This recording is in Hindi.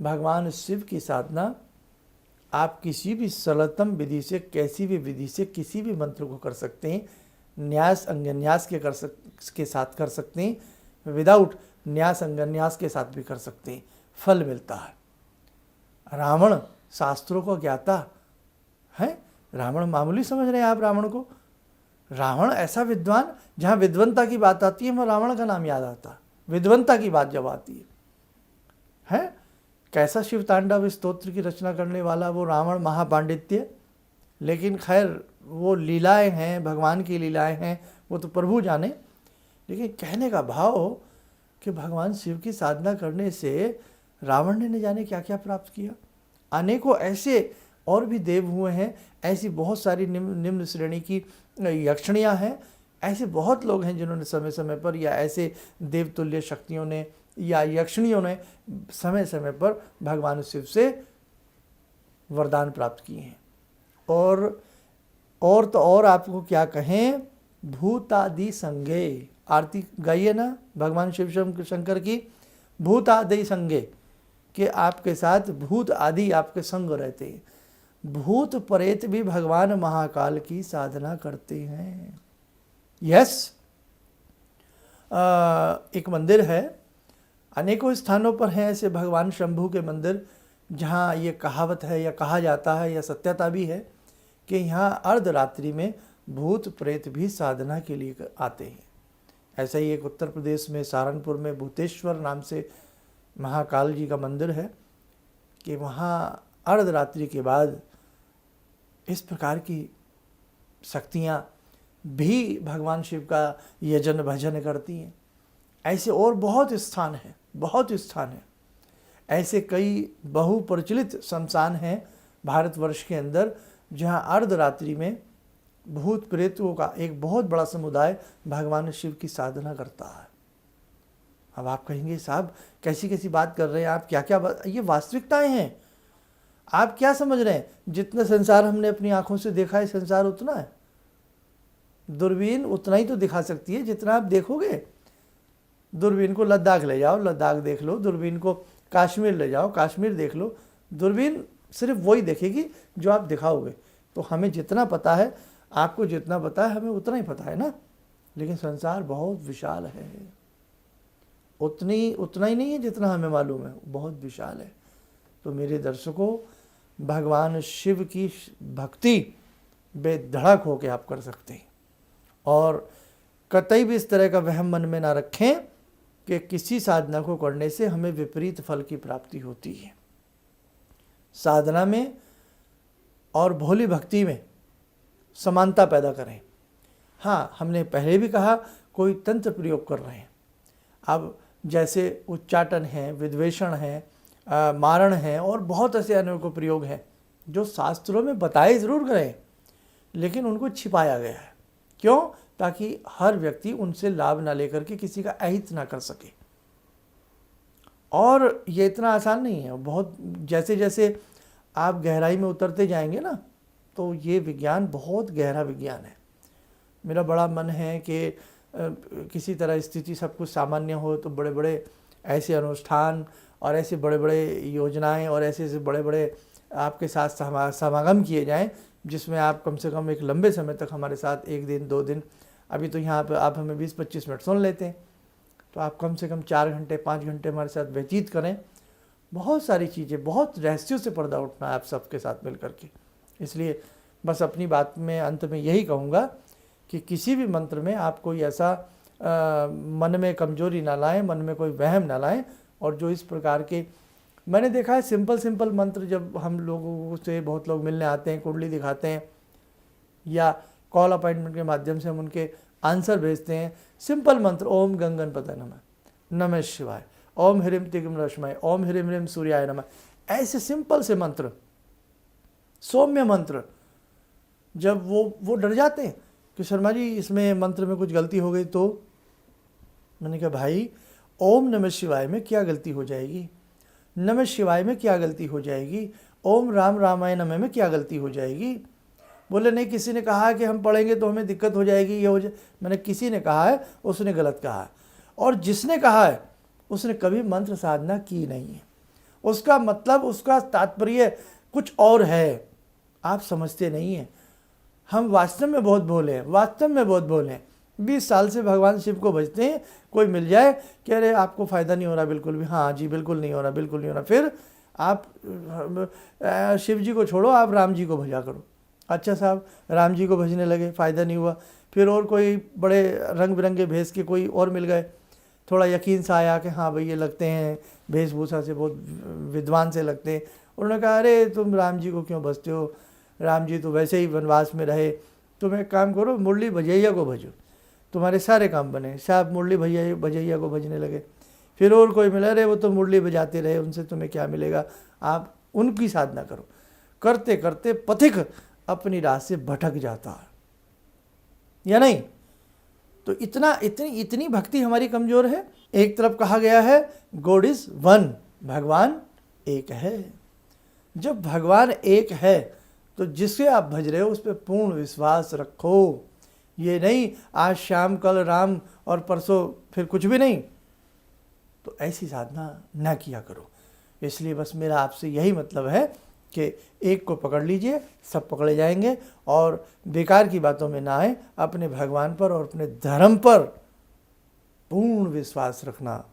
भगवान शिव की साधना आप किसी भी सरलतम विधि से, कैसी भी विधि से किसी भी मंत्र को कर सकते हैं। न्यास अंगन्यास के साथ कर सकते हैं, विदाउट न्यास अंगन्यास के साथ भी कर सकते हैं, फल मिलता है। रावण शास्त्रों को ज्ञाता है, रावण मामूली समझ रहे हैं आप रावण को? रावण ऐसा विद्वान, जहाँ विद्वंता की बात आती है वहाँ रावण का नाम याद आता है। विद्वंता की बात जब आती है कैसा शिव तांडव स्तोत्र की रचना करने वाला वो रावण, महापांडित्य। लेकिन खैर वो लीलाएं हैं, भगवान की लीलाएं हैं, वो तो प्रभु जाने। लेकिन कहने का भाव कि भगवान शिव की साधना करने से रावण ने न जाने क्या क्या प्राप्त किया। अनेकों ऐसे और भी देव हुए हैं, ऐसी बहुत सारी निम्न श्रेणी की यक्षिणियाँ हैं, ऐसे बहुत लोग हैं जिन्होंने समय समय पर, या ऐसे देवतुल्य शक्तियों ने या यक्षिणियों ने समय समय पर भगवान शिव से वरदान प्राप्त किए हैं। और तो और आपको क्या कहें, भूतादि संगे, आरती गाइए ना भगवान शिव शंकर की, भूतादि संगे, कि आपके साथ भूत आदि आपके संग रहते हैं। भूत प्रेत भी भगवान महाकाल की साधना करते हैं। यस, एक मंदिर है, अनेकों स्थानों पर हैं ऐसे भगवान शंभू के मंदिर, जहाँ ये कहावत है या कहा जाता है या सत्यता भी है कि यहाँ अर्धरात्रि में भूत प्रेत भी साधना के लिए आते हैं। ऐसा ही एक उत्तर प्रदेश में सहारनपुर में भूतेश्वर नाम से महाकाल जी का मंदिर है कि वहाँ अर्धरात्रि के बाद इस प्रकार की शक्तियाँ भी भगवान शिव का यजन भजन करती हैं। ऐसे और बहुत स्थान हैं, बहुत स्थान हैं। ऐसे कई बहुप्रचलित शमशान हैं भारतवर्ष के अंदर, जहाँ अर्धरात्रि में भूत प्रेतों का एक बहुत बड़ा समुदाय भगवान शिव की साधना करता है। अब आप कहेंगे साहब कैसी कैसी बात कर रहे हैं आप, क्या क्या बात, ये वास्तविकताएं हैं। आप क्या समझ रहे हैं, जितना संसार हमने अपनी आंखों से देखा है संसार उतना है। दूरबीन उतना ही तो दिखा सकती है जितना आप देखोगे। दूरबीन को लद्दाख ले जाओ, लद्दाख देख लो, दूरबीन को कश्मीर ले जाओ, कश्मीर देख लो। दूरबीन सिर्फ वही देखेगी जो आप दिखाओगे। तो हमें जितना पता है, आपको जितना पता है, हमें उतना ही पता है ना। लेकिन संसार बहुत विशाल है, उतना ही नहीं है जितना हमें मालूम है, बहुत विशाल है। तो मेरे दर्शकों, भगवान शिव की भक्ति बेधड़क होकर आप कर सकते हैं, और कतई भी इस तरह का वहम मन में ना रखें कि किसी साधना को करने से हमें विपरीत फल की प्राप्ति होती है। साधना में और भोली भक्ति में समानता पैदा करें। हाँ, हमने पहले भी कहा कोई तंत्र प्रयोग कर रहे हैं। अब जैसे उच्चाटन है, विद्वेषण है, मारण है, और बहुत ऐसे अनेकों प्रयोग हैं जो शास्त्रों में बताए ज़रूर गए, लेकिन उनको छिपाया गया है। क्यों? ताकि हर व्यक्ति उनसे लाभ ना लेकर के किसी का अहित ना कर सके। और ये इतना आसान नहीं है। बहुत जैसे जैसे आप गहराई में उतरते जाएंगे ना, तो ये विज्ञान बहुत गहरा विज्ञान है। मेरा बड़ा मन है कि किसी तरह स्थिति सब कुछ सामान्य हो तो बड़े बड़े ऐसे अनुष्ठान और ऐसे बड़े बड़े योजनाएं और ऐसे बड़े बड़े आपके साथ समागम किए जाएं, जिसमें आप कम से कम एक लंबे समय तक हमारे साथ 1 दिन 2 दिन, अभी तो यहाँ पर आप हमें 20-25 मिनट सुन लेते हैं, तो आप कम से कम 4 घंटे 5 घंटे हमारे साथ व्यतीत करें। बहुत सारी चीज़ें, बहुत रहस्यों से पर्दा उठना है आप सबके साथ मिल कर के। इसलिए बस अपनी बात में अंत में यही कहूँगा कि किसी भी मंत्र में आप कोई ऐसा मन में कमजोरी ना लाएं, मन में कोई वहम ना लाएं। और जो इस प्रकार के मैंने देखा है सिंपल मंत्र, जब हम लोगों से बहुत लोग मिलने आते हैं, कुंडली दिखाते हैं या कॉल अपॉइंटमेंट के माध्यम से हम उनके आंसर भेजते हैं, सिंपल मंत्र ओम गंगणपतये नमः, नमः शिवाय, ओम ह्रीम तिग्म रश्मय, ओम ह्रीम ह्रीम सूर्याय नमः, ऐसे सिंपल से मंत्र, सौम्य मंत्र, जब वो डर जाते हैं कि शर्मा जी इसमें मंत्र में कुछ गलती हो गई तो मैंने कहा भाई ओम नमः शिवाय में क्या गलती हो जाएगी, नमः शिवाय में क्या गलती हो जाएगी, ओम राम रामाय नमः में क्या गलती हो जाएगी। बोले नहीं, किसी ने कहा है कि हम पढ़ेंगे तो हमें दिक्कत हो जाएगी, ये हो जाए। मैंने किसी ने कहा है उसने गलत कहा है, और जिसने कहा है उसने कभी मंत्र साधना की नहीं है। उसका मतलब, उसका तात्पर्य कुछ और है, आप समझते नहीं हैं। हम वास्तव में बहुत भोले हैं, वास्तव में बहुत भोले हैं। 20 साल से भगवान शिव को भजते हैं, कोई मिल जाए कह रहे आपको फ़ायदा नहीं हो रहा बिल्कुल भी, हाँ जी बिल्कुल नहीं हो रहा, बिल्कुल नहीं हो रहा, फिर आप शिव जी को छोड़ो, आप राम जी को भजा करो। अच्छा साहब, राम जी को भजने लगे, फ़ायदा नहीं हुआ, फिर और कोई बड़े रंग बिरंगे भेष के कोई और मिल गए, थोड़ा यकीन सा आया कि हाँ भाई ये लगते हैं वेशभूषा से बहुत विद्वान से लगते हैं। उन्होंने कहा अरे तुम राम जी को क्यों भजते हो, राम जी तो वैसे ही वनवास में रहे, तुम एक काम करो मुरली भजैया को भजो, तुम्हारे सारे काम बने। साहब मुरली भजैया को भजने लगे। फिर और कोई मिला, अरे वो तो मुरली बजाते रहे, उनसे तुम्हें क्या मिलेगा, आप उनकी साधना करो। करते करते पथिक अपनी राह से भटक जाता है या नहीं। तो इतनी भक्ति हमारी कमज़ोर है। एक तरफ कहा गया है गॉड इज़ वन, भगवान एक है। जब भगवान एक है तो जिसे आप भज रहे हो उस पर पूर्ण विश्वास रखो। ये नहीं आज शाम कल राम और परसों फिर कुछ भी नहीं, तो ऐसी साधना ना किया करो। इसलिए बस मेरा आपसे यही मतलब है कि एक को पकड़ लीजिए, सब पकड़े जाएंगे, और बेकार की बातों में ना आए, अपने भगवान पर और अपने धर्म पर पूर्ण विश्वास रखना